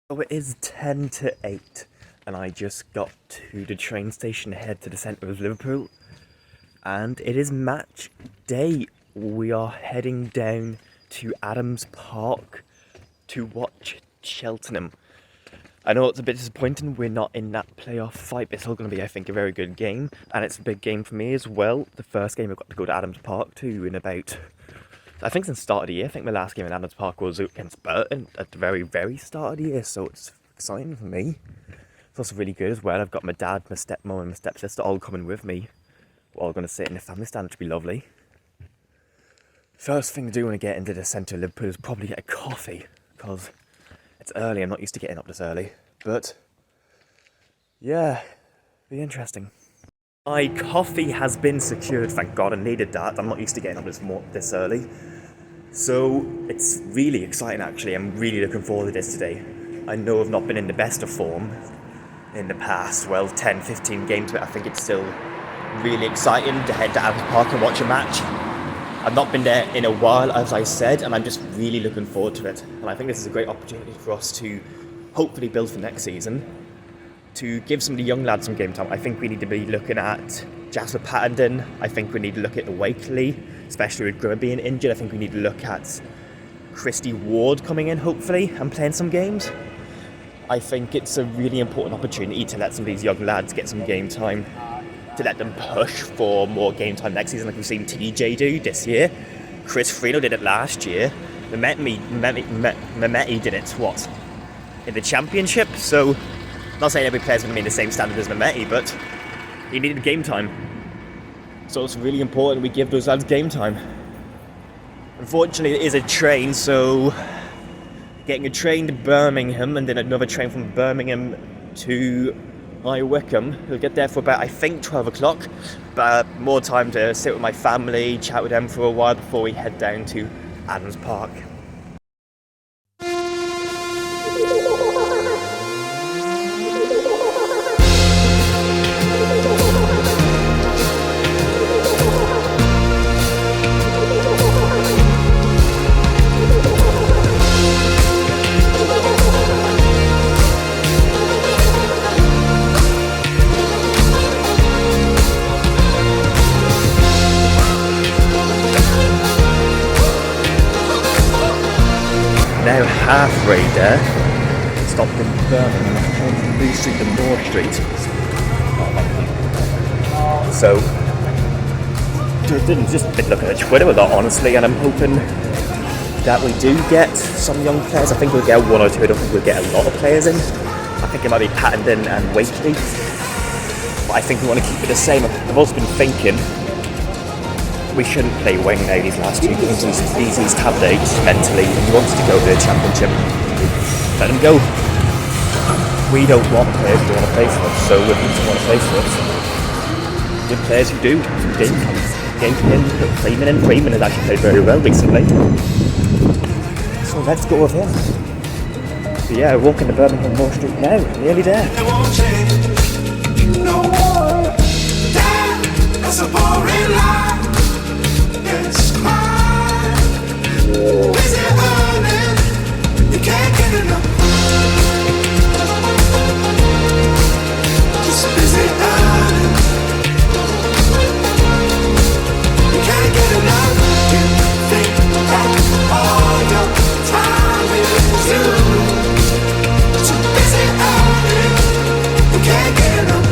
So it is 10 to 8, and I just got to the train station to head to the centre of Liverpool, and it is match day. We are heading down to Adams Park to watch Cheltenham. I know it's a bit disappointing we're not in that playoff fight, but it's still going to be, I think, a very good game, and it's a big game for me as well. The first game I've got to go to Adams Park to in about, I think since the start of the year. I think my last game in Adams Park was against Burton at the very, very start of the year, so it's exciting for me. It's also really good as well. I've got my dad, my stepmom and my stepsister all coming with me. We're all going to sit in the family stand, which will be lovely. First thing to do when I get into the centre of Liverpool is probably get a coffee, because it's early. I'm not used to getting up this early, but yeah, be interesting. My coffee has been secured, thank God. I needed that. I'm not used to getting up this early. So it's really exciting actually. I'm really looking forward to this today. I know I've not been in the best of form in the past, 10, 15 games, but I think it's still really exciting to head to Adams Park and watch a match. I've not been there in a while, as I said, and I'm just really looking forward to it. And I think this is a great opportunity for us to hopefully build for next season, to give some of the young lads some game time. I think we need to be looking at Jasper Pattenden. I think we need to look at Wakely, especially with Grimmer being injured. I think we need to look at Christy Ward coming in, hopefully, and playing some games. I think it's a really important opportunity to let some of these young lads get some game time, to let them push for more game time next season, like we've seen TJ do this year. Chris Freno did it last year. Mehmeti did it, in the Championship? So, not saying every player's going to be in the same standard as Mehmeti, but he needed game time. So it's really important we give those lads game time. Unfortunately, it is a train, so getting a train to Birmingham and then another train from Birmingham to Wycombe. We'll get there for about, I think, 12 o'clock. But more time to sit with my family, chat with them for a while before we head down to Adams Park. Now halfway there, stopped in Birmingham, from Lee Street to Moore Street. So, just been looking at Twitter a lot, honestly, and I'm hoping that we do get some young players. I think we'll get one or two. I don't think we'll get a lot of players in. I think it might be Pattenden and Wakely, but I think we want to keep it the same. I've also been thinking we shouldn't play Wayne now these last two games. He's tapped out mentally and he wants to go to the Championship. Let him go. We don't want players who want to play for us, so we need to want to play for us. Good players who do. Freeman has actually played very well recently. So let's go with him. But yeah, walking to Birmingham Moore Street now, nearly there. It won't change. No more. Damn, that's a boring life. It's mine. Busy earning, you can't get enough. Just busy earning, you can't get enough. You think that all your time is you. Too busy earning, you can't get enough.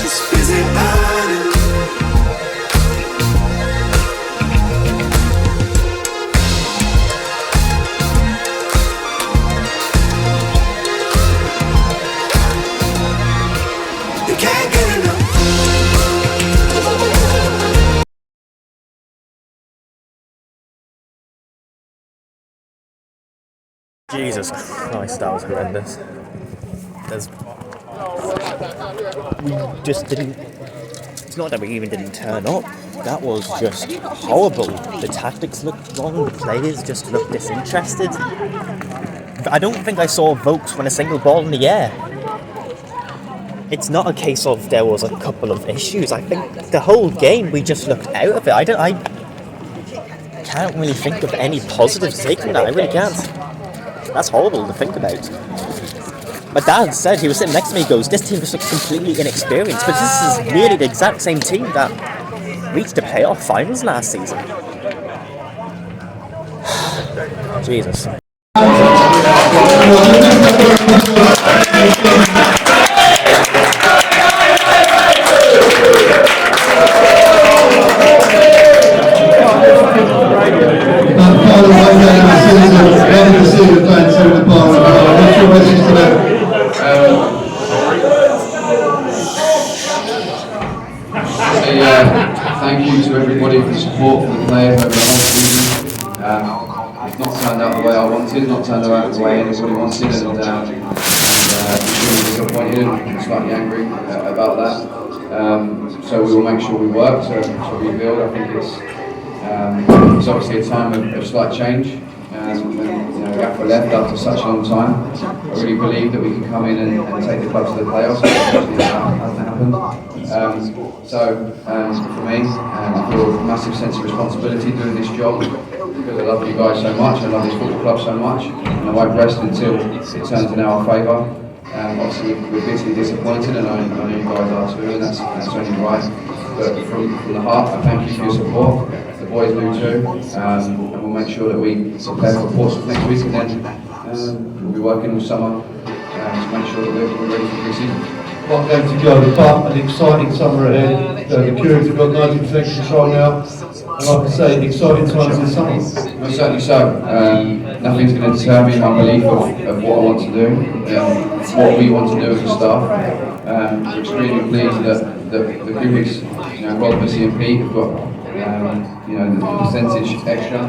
Just busy earning. You can't get enough. Jesus Christ, that was horrendous. We just didn't. It's not that we even didn't turn up. That was just horrible. The tactics looked wrong. The players just looked disinterested. I don't think I saw Vokes win a single ball in the air. It's not a case of there was a couple of issues. I think the whole game we just looked out of it. I can't really think of any positives to take from that. I really can't. That's horrible to think about. My dad said, he was sitting next to me, he goes, this team just looks completely inexperienced, but this is nearly the exact same team that reached the playoff finals last season. Jesus. Thank you to everybody for the support for the players over the whole season. It's not turned out the way I wanted, not turned out the way anybody wanted, and I'm really disappointed and slightly angry about that. So we will make sure we work to rebuild. I think it's obviously a time of slight change. When Gaffer left after such a long time, I really believe that we can come in and take the club to the playoffs. Unfortunately, that hasn't happened. For me, I feel a massive sense of responsibility doing this job because I love you guys so much, I love this football club so much, and I won't rest until it turns in our favour. Obviously, we're bitterly disappointed, and I know you guys are too, and that's only right. But from the heart, I thank you for your support. The boys do too, and we'll make sure that we prepare for Portsmouth next week, and then we'll be working all summer to make sure that we're ready for the season. One game to go, but an exciting summer ahead. The Curious have got 90% control now, and like I say, exciting times this summer. Most certainly so. Nothing's going to deter me in my belief of what I want to do, what we want to do as a staff. We're extremely pleased that the Cubics, Rob, Missy and Pete have got the percentage extra.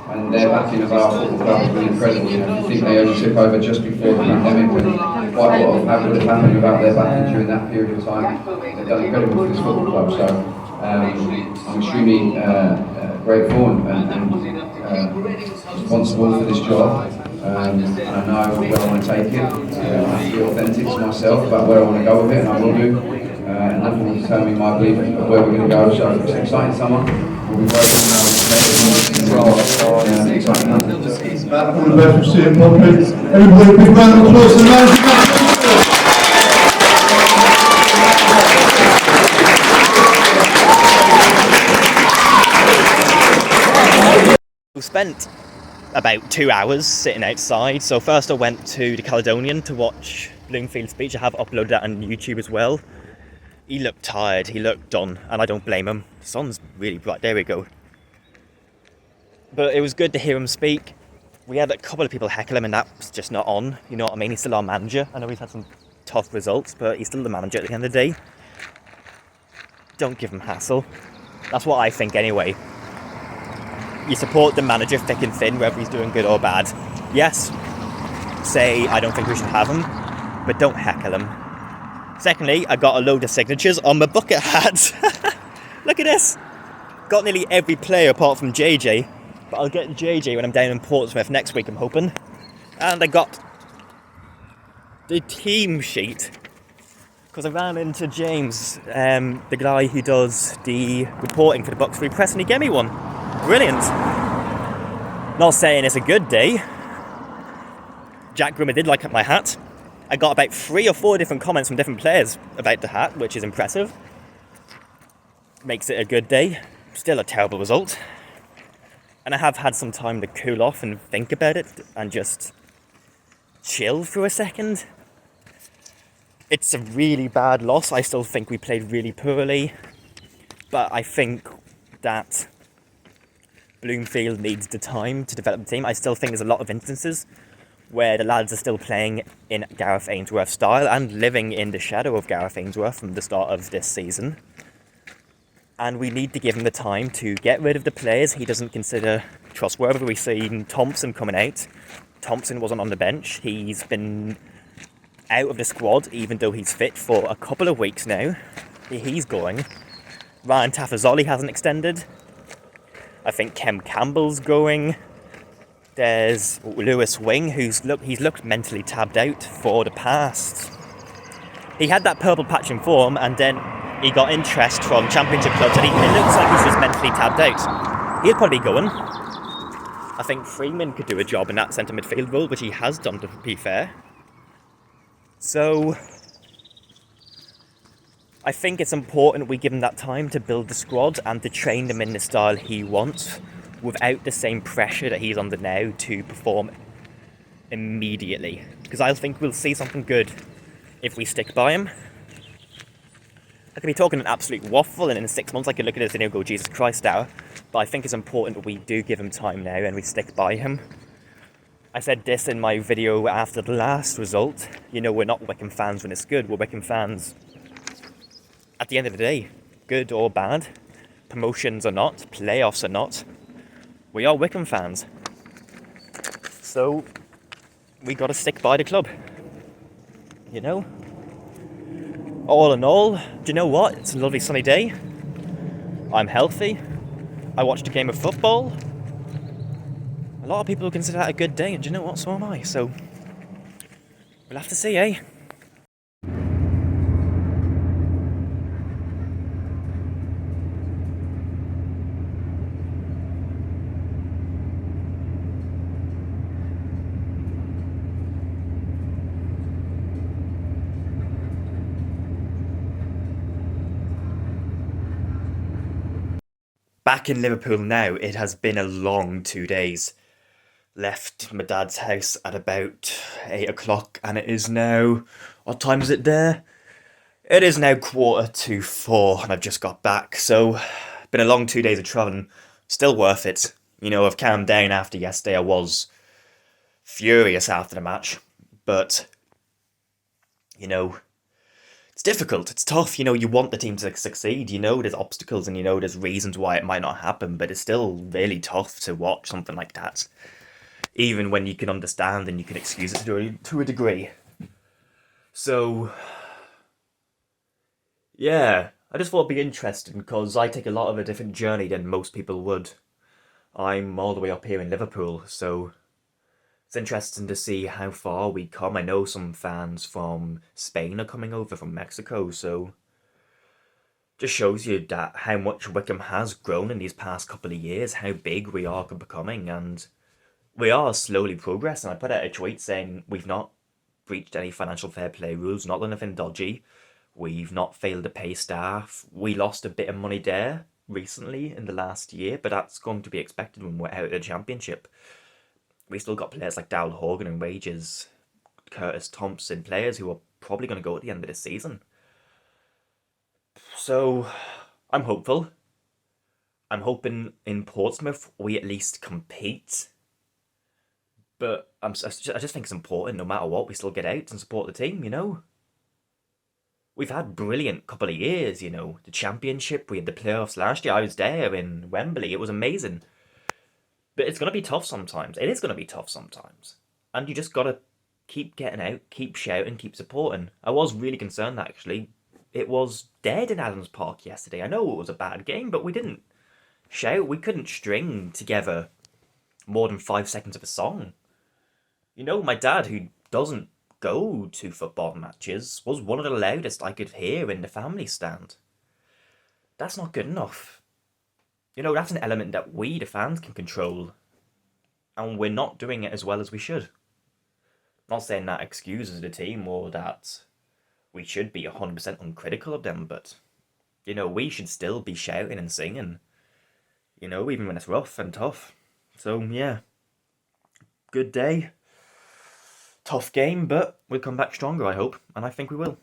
And their backing of our football club has been incredible. I think they only took over just before the pandemic, and quite a lot would have happened without their backing during that period of time. They've done incredible for this football club, so I'm extremely grateful and responsible for this job. And I know where I want to take it. I have to be authentic to myself about where I want to go with it, and I will do. And nothing will determine my belief of where we're going to go. So it's an exciting summer. We'll be working now. All the best for seeing Poppy. Everybody, big round of applause to the manager. We spent about 2 hours sitting outside. So first I went to the Caledonian to watch Bloomfield's speech. I have uploaded that on YouTube as well. He looked tired, he looked done, and I don't blame him. The sun's really bright, there we go. But it was good to hear him speak. We had a couple of people heckle him, and that's just not on. You know what I mean? He's still our manager. I know he's had some tough results, but he's still the manager at the end of the day. Don't give him hassle. That's what I think anyway. You support the manager thick and thin, whether he's doing good or bad. Yes, say I don't think we should have him, but don't heckle him. Secondly, I got a load of signatures on my bucket hat. Look at this. Got nearly every player apart from JJ. But I'll get JJ when I'm down in Portsmouth next week, I'm hoping. And I got the team sheet. Because I ran into James, the guy who does the reporting for the Bucks Free Press, and he gave me one. Brilliant. Not saying it's a good day. Jack Grimmer did like my hat. I got about 3 or 4 different comments from different players about the hat, which is impressive. Makes it a good day. Still a terrible result. And I have had some time to cool off and think about it and just chill for a second. It's a really bad loss. I still think we played really poorly. But I think that Bloomfield needs the time to develop the team. I still think there's a lot of instances where the lads are still playing in Gareth Ainsworth's style and living in the shadow of Gareth Ainsworth from the start of this season. And we need to give him the time to get rid of the players he doesn't consider trustworthy. We've seen Thompson coming out. Thompson wasn't on the bench. He's been out of the squad, even though he's fit for a couple of weeks now. He's going. Ryan Tafazolli hasn't extended. I think Kem Campbell's going. There's Lewis Wing, he's looked mentally tabbed out for the past. He had that purple patch in form, and then he got interest from championship clubs, and it looks like he's just mentally tabbed out. He'll probably be going. I think Freeman could do a job in that centre midfield role, which he has done, to be fair. So I think it's important we give him that time to build the squad and to train them in the style he wants without the same pressure that he's under now to perform immediately. Because I think we'll see something good if we stick by him. I could be talking an absolute waffle, and in 6 months I could look at this and go, Jesus Christ now. But I think it's important that we do give him time now and we stick by him. I said this in my video after the last result. You know, we're not Wycombe fans when it's good. We're Wycombe fans at the end of the day. Good or bad. Promotions or not. Playoffs or not. We are Wycombe fans. So we got to stick by the club. You know? All in all, do you know what? It's a lovely sunny day. I'm healthy. I watched a game of football. A lot of people consider that a good day, and do you know what? So am I. So we'll have to see, eh? Back in Liverpool now, it has been a long 2 days. Left my dad's house at about 8 o'clock, and it is now... What time is it there? It is now 3:45, and I've just got back. So, been a long 2 days of travelling. Still worth it. You know, I've calmed down after yesterday. I was furious after the match. But, you know... It's difficult, it's tough, you know, you want the team to succeed, you know there's obstacles and you know there's reasons why it might not happen, but it's still really tough to watch something like that. Even when you can understand and you can excuse it to a degree. So, yeah, I just thought it'd be interesting because I take a lot of a different journey than most people would. I'm all the way up here in Liverpool, so... It's interesting to see how far we come. I know some fans from Spain are coming over, from Mexico, so just shows you that how much Wycombe has grown in these past couple of years, how big we are becoming, and we are slowly progressing. I put out a tweet saying we've not breached any financial fair play rules, not done anything dodgy, we've not failed to pay staff, we lost a bit of money there recently in the last year, but that's going to be expected when we're out of the championship. We still got players like Dal Horgan and wages, Curtis Thompson, players who are probably going to go at the end of this season. So, I'm hopeful. I'm hoping in Portsmouth we at least compete. But I just think it's important, no matter what, we still get out and support the team, you know? We've had a brilliant couple of years, you know. The championship, we had the playoffs last year. I was there in Wembley. It was amazing. But it's going to be tough sometimes. It is going to be tough sometimes. And you just got to keep getting out, keep shouting, keep supporting. I was really concerned, actually. It was dead in Adams Park yesterday. I know it was a bad game, but we didn't shout. We couldn't string together more than 5 seconds of a song. You know, my dad, who doesn't go to football matches, was one of the loudest I could hear in the family stand. That's not good enough. You know, that's an element that we, the fans, can control. And we're not doing it as well as we should. I'm not saying that excuses the team or that we should be 100% uncritical of them, but, you know, we should still be shouting and singing. You know, even when it's rough and tough. So, yeah. Good day. Tough game, but we'll come back stronger, I hope. And I think we will.